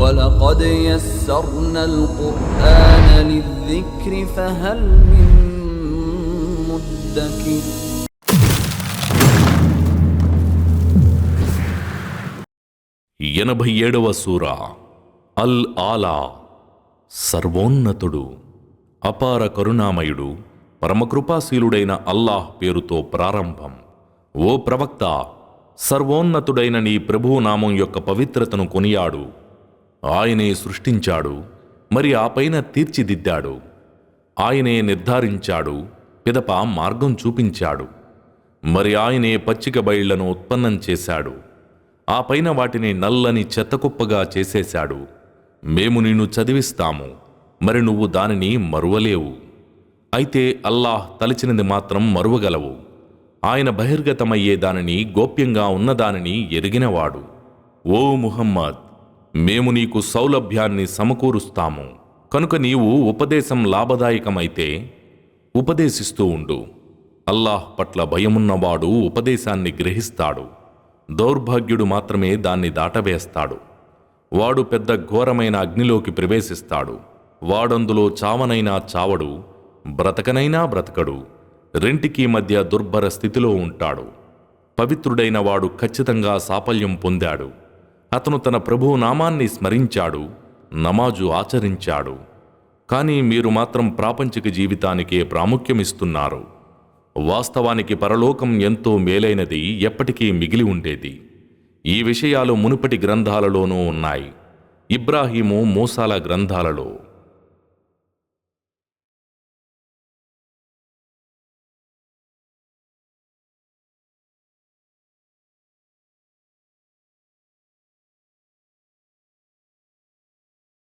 وَلَقَدْ يَسَّرْنَا الْقُرْآنَ لِلذِّكْرِ فَهَلْ مِن مُّدَّكِرٍ 87వ సూర అల్ ఆలా. సర్వోన్నతుడు, అపార కరుణామయుడు, పరమకృపాశీలుడైన అల్లాహ్ పేరుతో ప్రారంభం. ఓ ప్రవక్త, సర్వోన్నతుడైన నీ ప్రభువు నామం యొక్క పవిత్రతను కొనియాడు. ఆయనే సృష్టించాడు, మరి ఆపైన తీర్చిదిద్దాడు. ఆయనే నిర్ధారించాడు, పిదప మార్గం చూపించాడు. మరి ఆయనే పచ్చిక బయళ్లను ఉత్పన్నం చేశాడు. ఆ పైన వాటిని నల్లని చెత్తకుప్పగా చేసేశాడు. మేము నిన్ను చదివిస్తాము, మరి నువ్వు దానిని మరువలేవు. అయితే అల్లాహ్ తలచినది మాత్రం మరువగలవు. ఆయన బహిర్గతమయ్యే దానిని, గోప్యంగా ఉన్నదానిని ఎరిగినవాడు. ఓ ముహమ్మద్, మేము నీకు సౌలభ్యాన్ని సమకూరుస్తాము కనుక నీవు ఉపదేశం లాభదాయకమైతే ఉపదేశిస్తూ ఉండు. అల్లాహ్ పట్ల భయమున్నవాడు ఉపదేశాన్ని గ్రహిస్తాడు. దౌర్భాగ్యుడు మాత్రమే దాన్ని దాటవేస్తాడు. వాడు పెద్ద ఘోరమైన అగ్నిలోకి ప్రవేశిస్తాడు. వాడందులో చావనైనా చావడు, బ్రతకనైనా బ్రతకడు. రెంటికి మధ్య దుర్భర స్థితిలో ఉంటాడు. పవిత్రుడైన వాడు ఖచ్చితంగా సాఫల్యం పొందాడు. అతను తన ప్రభువు నామాన్ని స్మరించాడు, నమాజు ఆచరించాడు. కానీ మీరు మాత్రం ప్రాపంచిక జీవితానికే ప్రాముఖ్యమిస్తున్నారు. వాస్తవానికి పరలోకం ఎంతో మేలైనది, ఎప్పటికీ మిగిలి ఉండేది. ఈ విషయాలు మునుపటి గ్రంథాలలోనూ ఉన్నాయి. ఇబ్రాహీము, మూసాల గ్రంథాలలో.